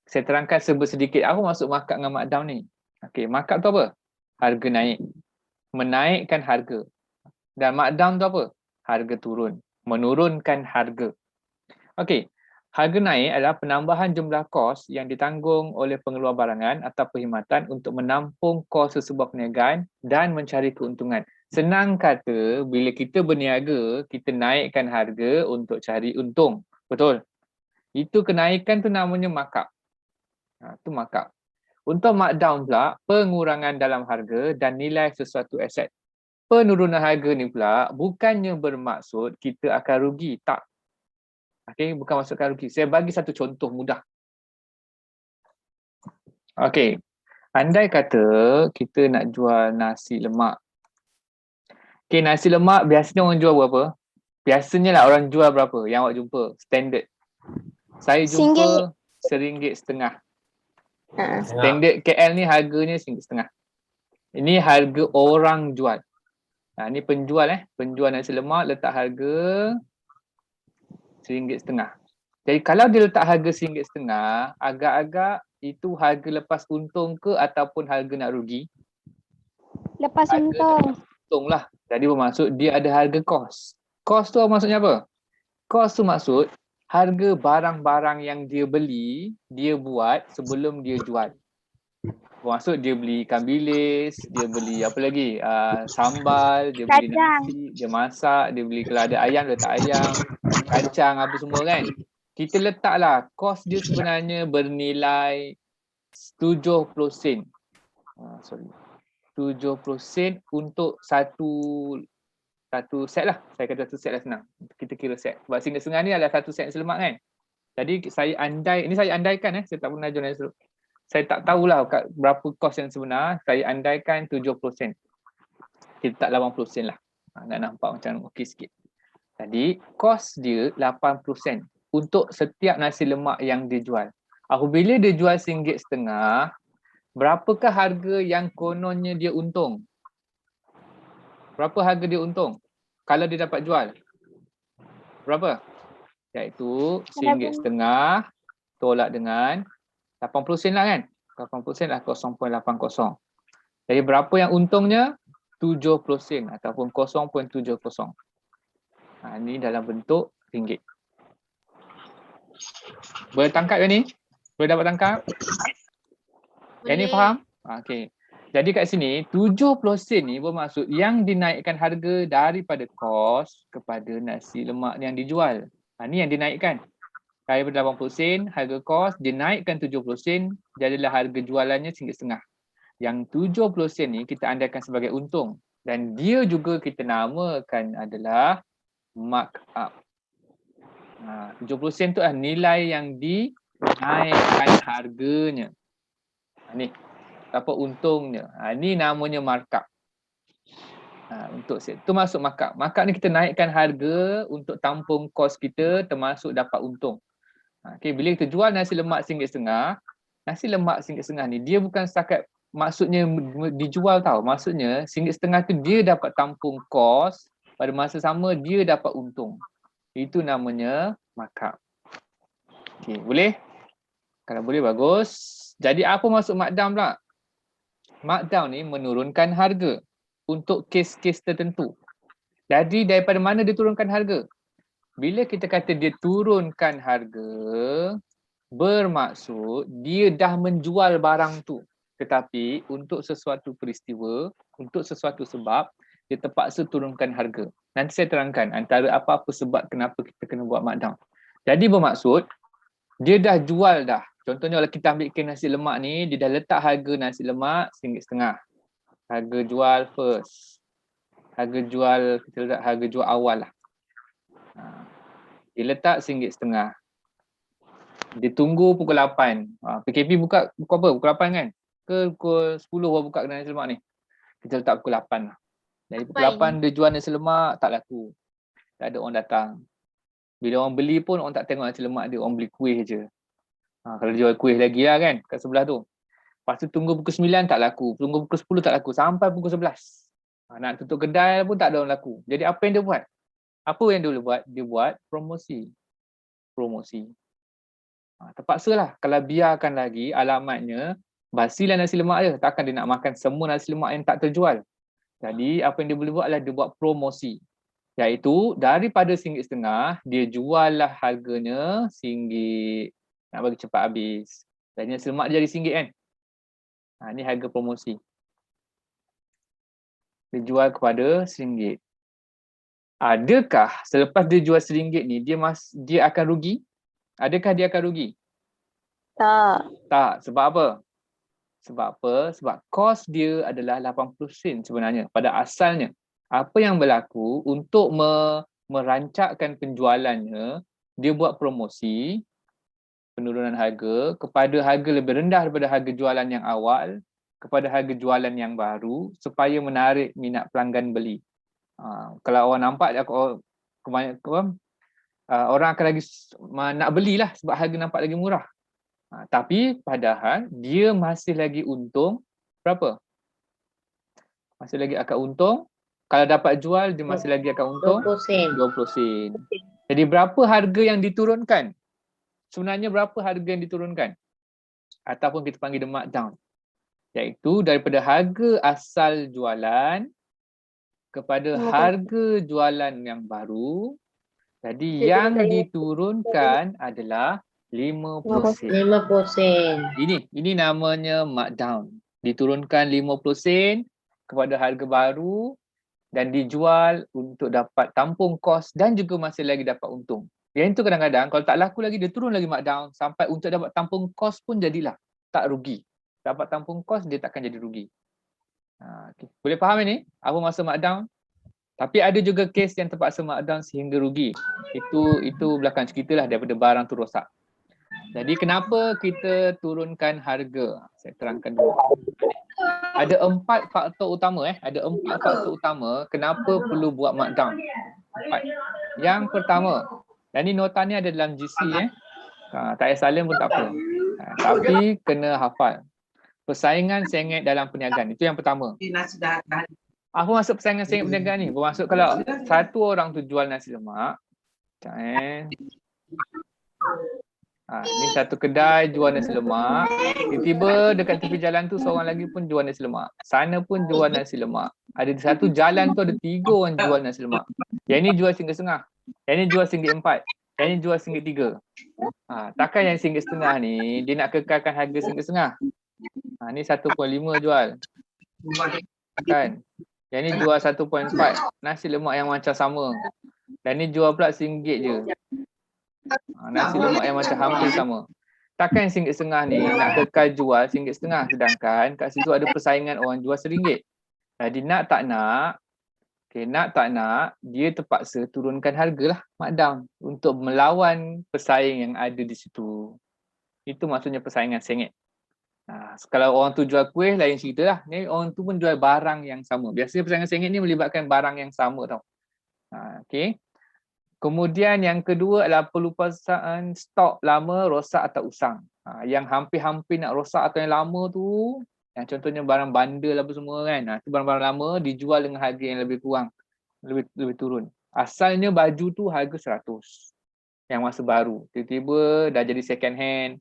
Saya terangkan sedikit apa maksud markup dengan markdown ni. Okey, markup tu apa? Harga naik. Menaikkan harga. Dan markdown tu apa? Harga turun. Menurunkan harga. Okey, harga naik adalah penambahan jumlah kos yang ditanggung oleh pengeluar barangan atau perkhidmatan untuk menampung kos sesebuah perniagaan dan mencari keuntungan. Senang kata, bila kita berniaga, kita naikkan harga untuk cari untung. Betul? Itu kenaikan tu namanya markup. Itu markup. Untuk markdown pula, pengurangan dalam harga dan nilai sesuatu aset. Penurunan harga ni pula bukannya bermaksud kita akan rugi. Tak. Okey, bukan maksudkan rugi. Saya bagi satu contoh mudah. Okey, andai kata kita nak jual nasi lemak. Okey, nasi lemak biasanya orang jual berapa? Biasanya lah orang jual berapa yang awak jumpa? Standard. Saya jumpa RM1.50. Standard KL ni harganya RM1.50. Ini harga orang jual. Ni penjual penjual nasi lemak letak harga RM1.50. Jadi kalau dia letak harga RM1.50, agak-agak itu harga lepas untung ke ataupun harga nak rugi? Lepas untung. Untung lah. Jadi bermaksud dia ada harga kos. Kos tu maksudnya apa? Kos tu maksud harga barang-barang yang dia beli, dia buat sebelum dia jual. Maksud dia beli ikan bilis, dia beli apa lagi? Sambal, dia beli nasi, dia masak, dia beli kalau ada ayam, dia letak ayam, kacang apa semua kan. Kita letaklah kos dia sebenarnya bernilai 70 sen. 70 sen untuk satu set lah. Saya kata satu set lah senang. Kita kira set. Sebab RM1.50 ni adalah satu set selemak kan. Jadi saya andaikan saya tak pernah jual nasi lemak. Saya tak tahulah berapa kos yang sebenar. Saya andaikan 70 sen. Kita tak 80 sen lah. Nak nampak macam okey sikit. Jadi kos dia 80 sen untuk setiap nasi lemak yang dia jual. Apabila dia jual RM1.50, berapakah harga yang kononnya dia untung? Berapa harga dia untung kalau dia dapat jual? Berapa? Iaitu RM1.50 tolak dengan 80 sen lah kan? 80 sen lah 0.80. Jadi berapa yang untungnya? 70 sen ataupun 0.70. Ini dalam bentuk ringgit. Boleh tangkap yang ni? Boleh dapat tangkap? Yang ni faham? Okey. Jadi kat sini 70 sen ni bermaksud yang dinaikkan harga daripada kos kepada nasi lemak yang dijual. Ni yang dinaikkan. Daripada 80 sen harga kos dinaikkan 70 sen, jadilah harga jualannya RM1.50. Yang 70 sen ni kita andaikan sebagai untung dan dia juga kita namakan adalah markup. 70 sen tu nilai yang dinaikkan harganya. Ni apa untungnya. Ni namanya markup. Untuk set tu masuk markup. Markup ni kita naikkan harga untuk tampung kos kita termasuk dapat untung. Okay, bila kita jual nasi lemak RM1.50, nasi lemak RM1.50 ni dia bukan setakat maksudnya dijual tau. Maksudnya RM1.50 tu dia dapat tampung kos, pada masa sama dia dapat untung. Itu namanya markup. Okay, boleh? Kalau boleh bagus. Jadi apa maksud markdown pula? Markdown ni menurunkan harga untuk kes-kes tertentu. Jadi daripada mana dia turunkan harga? Bila kita kata dia turunkan harga, bermaksud dia dah menjual barang tu. Tetapi untuk sesuatu peristiwa, untuk sesuatu sebab, dia terpaksa turunkan harga. Nanti saya terangkan antara apa-apa sebab kenapa kita kena buat markdown. Jadi bermaksud, dia dah jual dah. Contohnya kalau kita ambil nasi lemak ni, dia dah letak harga nasi lemak RM1.50. Harga jual first. Harga jual, kita letak harga jual awal lah. Dia letak RM1.50. Dia tunggu pukul 8. PKP buka apa? Pukul 8 kan? Ke pukul 10 baru buka kedai nasi lemak ni? Kita letak pukul 8 lah. Dari pukul 8 dia jual nasi lemak, tak laku. Tak ada orang datang. Bila orang beli pun orang tak tengok nasi lemak dia, orang beli kuih je. Kalau jual kuih lagi lah kan kat sebelah tu. Lepas tu tunggu pukul 9 tak laku. Tunggu pukul 10 tak laku. Sampai pukul 11. Nak tutup kedai pun tak ada orang laku. Jadi apa yang dia buat? Apa yang dia boleh buat? Dia buat promosi. Promosi. Terpaksalah kalau biarkan lagi alamatnya basilah nasi lemak je. Takkan dia nak makan semua nasi lemak yang tak terjual. Jadi apa yang dia boleh buat adalah dia buat promosi. Iaitu daripada RM1.50 dia jual lah harganya RM1. Nak bagi cepat habis. Jadi nasi lemak dia jadi RM1 kan. Ni harga promosi. Dia jual kepada RM1. Adakah selepas dia jual RM1 ni dia akan rugi? Adakah dia akan rugi? Tak. Tak. Sebab apa? Sebab apa? Sebab kos dia adalah 80 sen sebenarnya pada asalnya. Apa yang berlaku untuk merancakkan penjualannya, dia buat promosi penurunan harga kepada harga lebih rendah daripada harga jualan yang awal kepada harga jualan yang baru supaya menarik minat pelanggan beli. Kalau orang nampak orang akan lagi nak belilah sebab harga nampak lagi murah. Tapi padahal dia masih lagi untung berapa? Masih lagi akan untung. Kalau dapat jual dia masih lagi akan untung 20 sen. 20 sen. Jadi berapa harga yang diturunkan? Sebenarnya berapa harga yang diturunkan? Ataupun kita panggil the markdown. Iaitu daripada harga asal jualan kepada harga jualan yang baru. Jadi yang diturunkan adalah 50 sen. 50 sen. Ini namanya markdown. Diturunkan 50 sen kepada harga baru dan dijual untuk dapat tampung kos dan juga masih lagi dapat untung. Yang itu kadang-kadang kalau tak laku lagi dia turun lagi markdown sampai untuk dapat tampung kos pun jadilah tak rugi. Dapat tampung kos dia takkan jadi rugi. Okay. Boleh faham ini? Apa maksud markdown? Tapi ada juga kes yang terpaksa markdown sehingga rugi. Itu belakang cerita lah daripada barang tu rosak. Jadi kenapa kita turunkan harga? Saya terangkan dulu. Ada 4 faktor utama Ada 4 faktor utama kenapa perlu buat markdown. 4. Yang pertama, dan ni nota ni ada dalam GC tak payah salin pun tak apa. Tapi kena hafal. Persaingan sengit dalam perniagaan. Itu yang pertama. Apa maksud persaingan sengit perniagaan ni? Bermaksud kalau satu orang tu jual nasi lemak. Ni satu kedai jual nasi lemak. Tiba-tiba dekat tepi jalan tu seorang lagi pun jual nasi lemak. Sana pun jual nasi lemak. Ada di satu jalan tu ada 3 orang jual nasi lemak. Yang ni jual RM1.50. Yang ni jual RM1.4. Yang ni jual RM1.3. Takkan yang RM1.5 ni dia nak kekalkan harga RM1.5. Ni 1.5 jual. Kan? Yang ni jual 1.4. Nasi lemak yang macam sama. Dan ni jual pula RM1 je. Nasi lemak yang macam hampir sama. Takkan RM1.5 ni nak kekal jual RM1.5 sedangkan kat situ ada persaingan orang jual RM1. Jadi nak tak nak dia terpaksa turunkan hargalah markdown untuk melawan pesaing yang ada di situ. Itu maksudnya persaingan sengit. Kalau orang tu jual kuih lain cerita lah. Ni orang tu pun jual barang yang sama. Biasanya persaingan sengit ni melibatkan barang yang sama tau. Okay. Kemudian yang kedua adalah pelupasan stok lama, rosak atau usang. Yang hampir-hampir nak rosak atau yang lama tu, yang contohnya barang bandel apa semua kan. Itu barang-barang lama dijual dengan harga yang lebih kurang, lebih turun. Asalnya baju tu harga 100. Yang masa baru. Tiba-tiba dah jadi second hand.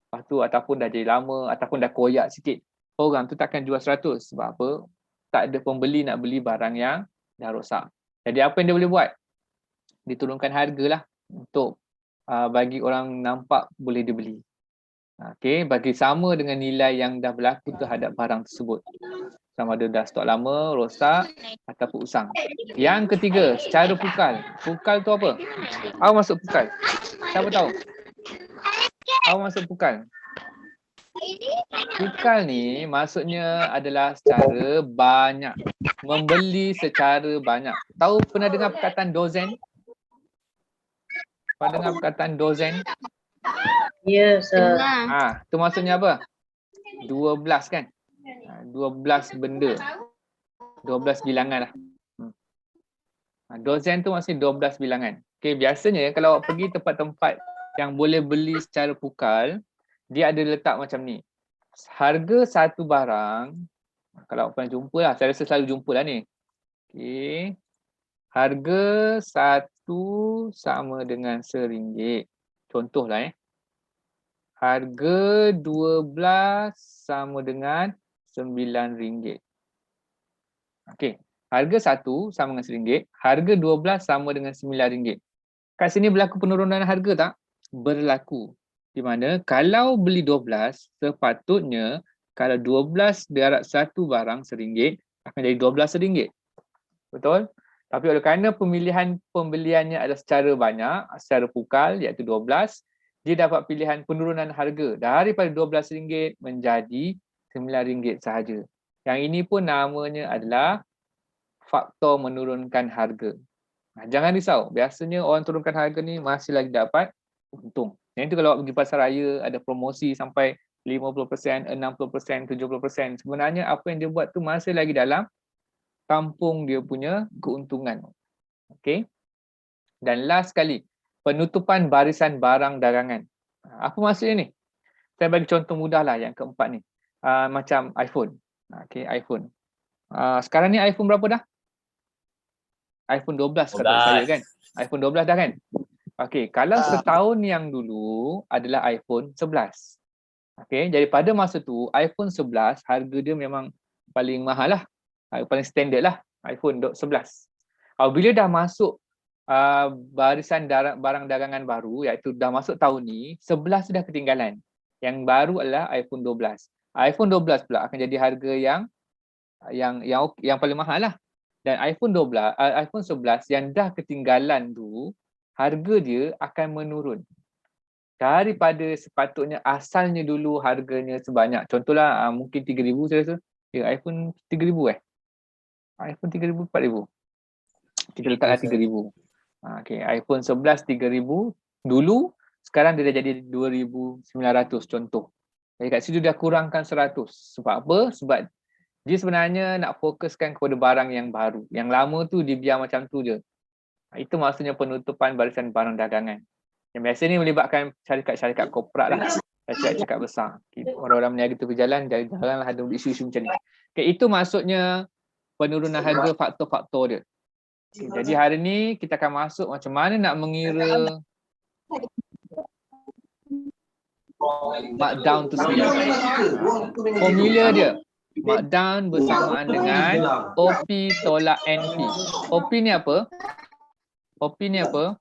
Lepas tu ataupun dah jadi lama ataupun dah koyak sikit. Orang tu takkan jual 100. Sebab apa? Tak ada pembeli nak beli barang yang dah rosak. Jadi apa yang dia boleh buat? Diturunkan hargalah untuk bagi orang nampak boleh dibeli. Okey, bagi sama dengan nilai yang dah berlaku terhadap barang tersebut. Sama ada dah stok lama, rosak ataupun usang. Yang ketiga, secara pukal. Pukal tu apa? Apa maksud pukal? Siapa tahu? Apa maksud pukal? Pukal ni maksudnya adalah secara banyak. Membeli secara banyak. Tahu pernah dengar perkataan dozen? Pernah dengar perkataan dozen? Ya, sir. Tu maksudnya apa? 12 kan? 12 benda. 12 bilangan lah. Dozen tu maksudnya 12 bilangan. Okay, biasanya kalau awak pergi tempat-tempat yang boleh beli secara pukal, dia ada letak macam ni. Harga satu barang, kalau awak pernah jumpa lah, saya rasa selalu jumpa lah ni. Okay. Harga satu sama dengan RM1. Contohlah harga 12 sama dengan RM9. Okey, harga 1 sama dengan RM1, harga 12 sama dengan RM9. Kat sini berlaku penurunan harga tak? Berlaku. Di mana kalau beli 12, sepatutnya kalau 12 darab satu barang RM1 akan jadi RM12. Betul? Tapi oleh kerana pemilihan pembeliannya adalah secara banyak, secara pukal iaitu 12, dia dapat pilihan penurunan harga daripada RM12 menjadi RM9 sahaja. Yang ini pun namanya adalah faktor menurunkan harga. Jangan risau, biasanya orang turunkan harga ni masih lagi dapat untung. Yang itu kalau pergi pasar raya ada promosi sampai 50%, 60%, 70%. Sebenarnya apa yang dia buat tu masih lagi dalam tampung dia punya keuntungan. Okey. Dan last sekali, penutupan barisan barang dagangan. Apa maksudnya ni? Saya bagi contoh mudah lah yang keempat ni. Macam iPhone. Okey, iPhone. Sekarang ni iPhone berapa dah? iPhone 12 kata saya kan. iPhone 12 dah kan? Okey, kalau setahun yang dulu adalah iPhone 11. Okey, jadi pada masa tu iPhone 11 harga dia memang paling mahal lah. Paling standard lah iPhone 11. Bila dah masuk barisan barang dagangan baru iaitu dah masuk tahun ni, 11 sudah ketinggalan. Yang baru adalah iPhone 12. iPhone 12 pula akan jadi harga yang paling mahal lah. Dan iPhone 11 yang dah ketinggalan tu, harga dia akan menurun. Daripada sepatutnya asalnya dulu harganya sebanyak, contohlah mungkin 3,000 saya rasa. Ya, iPhone 3,000 iPhone 3,000, 4,000. Kita letaklah 3,000. Okay, iPhone 11 3,000 dulu, sekarang dia dah jadi 2,900 contoh. Jadi kat situ dah kurangkan 100. Sebab apa? Sebab dia sebenarnya nak fokuskan kepada barang yang baru. Yang lama tu dia biar macam tu je. Itu maksudnya penutupan barisan barang dagangan. Yang biasa ni melibatkan syarikat-syarikat korporat lah. Syarikat besar. Orang-orang meniaga tepi jalan jaranglah ada isu-isu macam ni. Okay, itu maksudnya penurunan harga, faktor-faktor dia. Okay, jadi hari ni kita akan masuk macam mana nak mengira markdown tu sendiri. Formula dia, markdown bersamaan dengan OP tolak NP. OP ni apa? OP ni apa?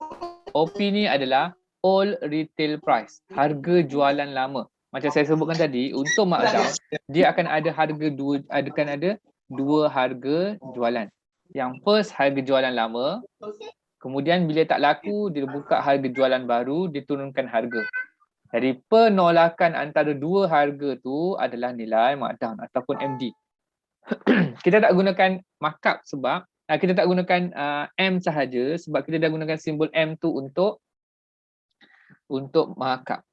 OP ni adalah Old Retail Price, harga jualan lama. Macam saya sebutkan tadi, untuk markdown dia akan ada dua harga jualan. Yang first harga jualan lama, kemudian bila tak laku dia buka harga jualan baru, dia turunkan harga. Jadi penolakan antara dua harga tu adalah nilai markdown ataupun MD. Kita tak gunakan markup sebab kita tak gunakan M sahaja sebab kita dah gunakan simbol M tu untuk markup.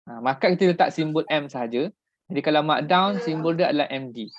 Markup kita letak simbol M sahaja. Jadi kalau markdown simbol dia adalah MD.